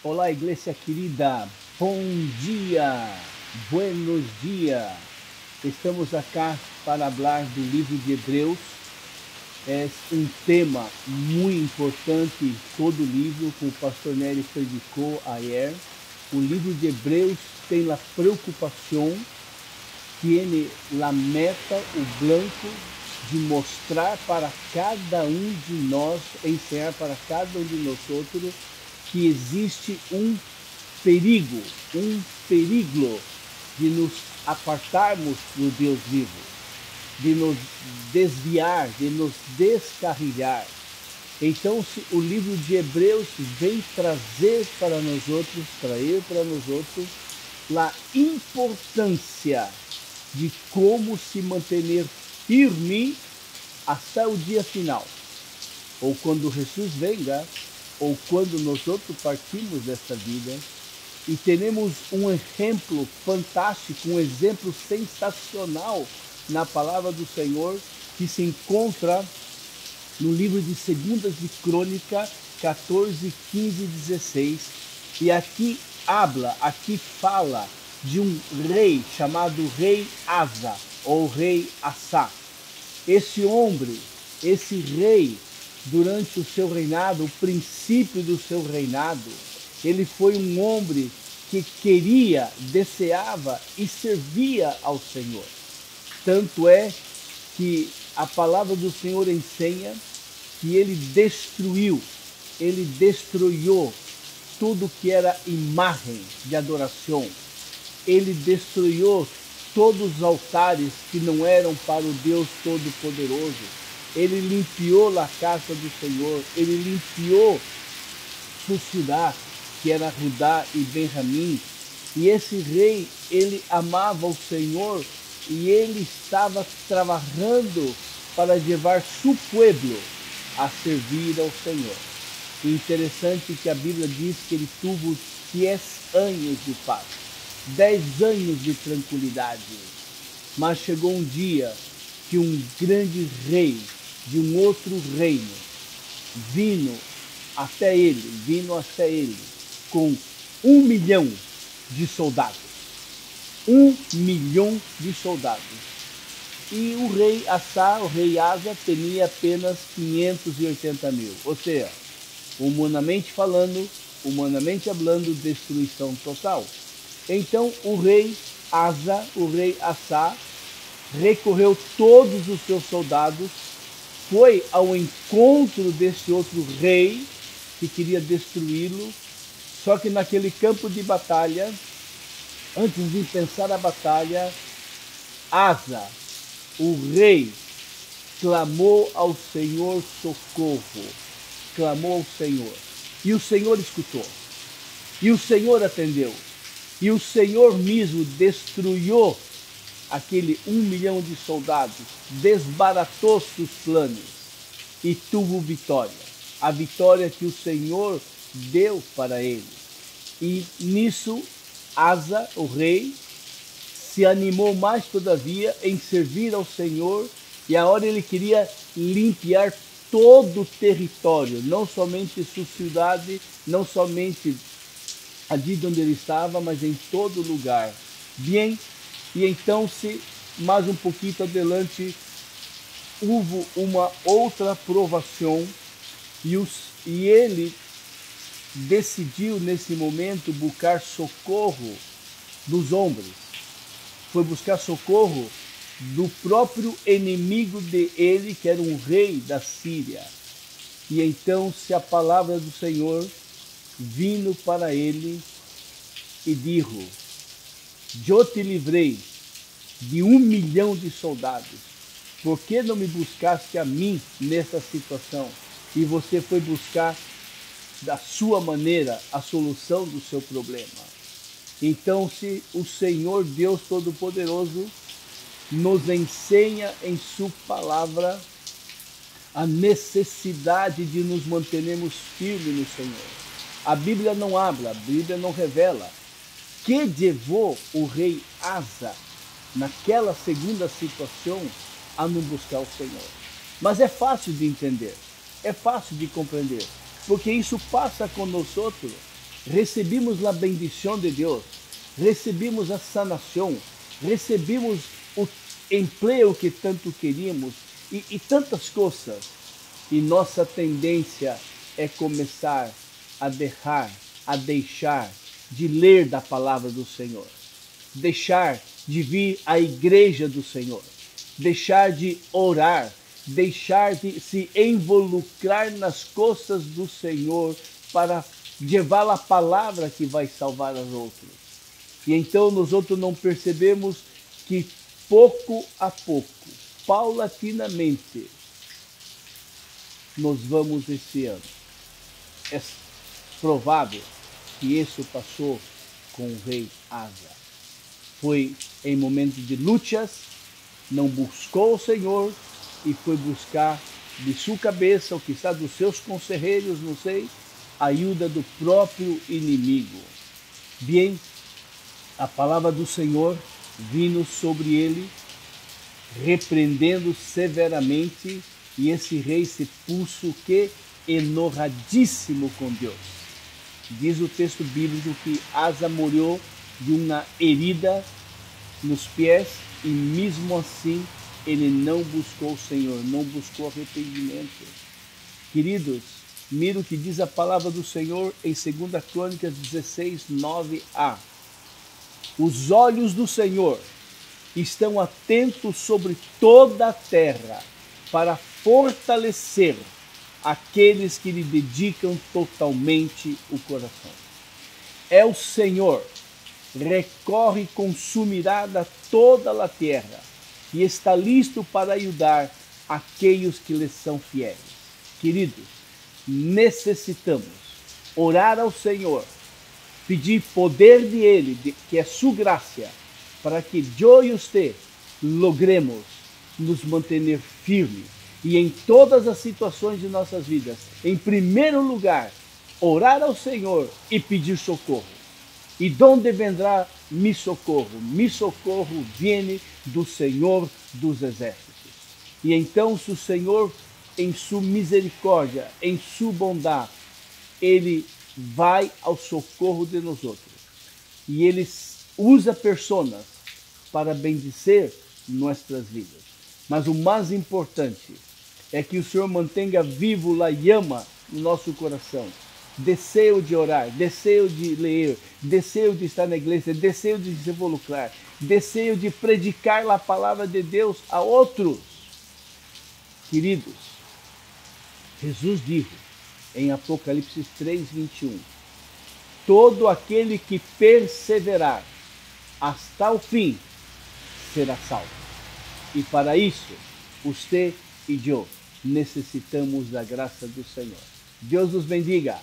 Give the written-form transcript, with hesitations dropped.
Olá, igreja querida, bom dia, buenos dias. Estamos acá para falar do livro de Hebreus. É um tema muito importante em todo o livro, como o pastor Nery predicou ayer. O livro de Hebreus tem a preocupação, tem a meta, o blanco, de mostrar para cada um de nós, ensinar para cada um de nós outros, que existe um perigo de nos apartarmos do Deus vivo, de nos desviar, de nos descarrilhar. Então, o livro de Hebreus vem trazer para nós outros, para nós outros, a importância de como se manter firme até o dia final, ou quando Jesus venga, ou quando nós outros partimos desta vida. E temos um exemplo fantástico, um exemplo sensacional na palavra do Senhor, que se encontra no livro de 2 de Crônica 14, 15 e 16. E aqui fala de um rei chamado Rei Asa, ou Rei Assá. Esse homem, esse rei, durante o seu reinado, o princípio do seu reinado, ele foi um homem que queria, desejava e servia ao Senhor. Tanto é que a palavra do Senhor ensina que ele destruiu tudo que era imagem de adoração. Ele destruiu todos os altares que não eram para o Deus Todo-Poderoso. Ele limpiou a casa do Senhor, ele limpiou sua cidade, que era Judá e Benjamim. E esse rei, ele amava o Senhor e ele estava trabalhando para levar seu povo a servir ao Senhor. E interessante que a Bíblia diz que ele teve 10 anos de paz, 10 anos de tranquilidade. Mas chegou um dia que um grande rei de um outro reino vindo até ele com 1 milhão de soldados. 1 milhão de soldados. E o rei Assá, o rei Asa, tinha apenas 580 mil. Ou seja, humanamente falando, destruição total. Então o rei Asa, o rei Assá, recorreu todos os seus soldados, foi ao encontro desse outro rei que queria destruí-lo. Só que naquele campo de batalha, antes de pensar a batalha, Asa, o rei, clamou ao Senhor socorro, clamou ao Senhor, e o Senhor escutou, e o Senhor atendeu, e o Senhor mesmo destruiu aquele 1 milhão de soldados, desbaratou seus planos e teve vitória. A vitória que o Senhor deu para ele. E nisso, Asa, o rei, se animou mais todavia em servir ao Senhor, e agora ele queria limpiar todo o território, não somente sua cidade, não somente ali onde ele estava, mas em todo lugar. Bem, e então, se mais um pouquinho adelante, houve uma outra provação, e ele decidiu nesse momento buscar socorro dos homens. Foi buscar socorro do próprio inimigo de ele, que era um rei da Síria. E então, se a palavra do Senhor vindo para ele e disse: eu te livrei de 1 milhão de soldados. Por que não me buscaste a mim nessa situação? E você foi buscar da sua maneira a solução do seu problema. Então, se o Senhor Deus Todo-Poderoso nos ensina em sua palavra a necessidade de nos mantermos firmes no Senhor. A Bíblia não habla, a Bíblia não revela que levou o rei Asa, naquela segunda situação, a não buscar o Senhor. Mas é fácil de entender, é fácil de compreender, porque isso passa com nós outros. recebimos a bendição de Deus, recebemos a sanação, recebemos o emprego que tanto queríamos e tantas coisas. E nossa tendência é começar a deixar de ler da palavra do Senhor, deixar de vir à igreja do Senhor, deixar de orar, deixar de se involucrar nas coisas do Senhor para levar a palavra que vai salvar os outros. E então nós outros não percebemos que pouco a pouco, paulatinamente, nós vamos esse ano. É provável que isso passou com o rei Asa. Foi em momentos de lutas, não buscou o Senhor e foi buscar de sua cabeça, ou quizá dos seus conselheiros, não sei, ajuda do próprio inimigo. Bem, a palavra do Senhor vindo sobre ele, repreendendo severamente, e esse rei se puso que enojadíssimo com Deus. Diz o texto bíblico que Asa morreu de uma herida nos pés e mesmo assim ele não buscou o Senhor, não buscou arrependimento. Queridos, mira o que diz a palavra do Senhor em 2 Crônicas 16, 9a. Os olhos do Senhor estão atentos sobre toda a terra para fortalecer aqueles que lhe dedicam totalmente o coração. É o Senhor, recorre e consumirá da toda a terra e está listo para ajudar aqueles que lhe são fiéis. Queridos, necessitamos orar ao Senhor, pedir poder de Ele, que é sua graça, para que eu e você logremos nos manter firmes e em todas as situações de nossas vidas, em primeiro lugar, orar ao Senhor e pedir socorro. E de onde vendrá mi socorro? Mi socorro vem do Senhor dos Exércitos. E então, se o Senhor, em sua misericórdia, em sua bondade, Ele vai ao socorro de nós outros. E Ele usa pessoas para bendizer nossas vidas. Mas o mais importante é que o Senhor mantenha vivo a llama no nosso coração. Desejo de orar, desejo de ler, desejo de estar na igreja, desejo de se involucrar, desejo de predicar a palavra de Deus a outros. Queridos, Jesus disse em Apocalipse 3:21, todo aquele que perseverar hasta o fim será salvo. E para isso, você e eu necessitamos da graça do Senhor. Deus nos bendiga.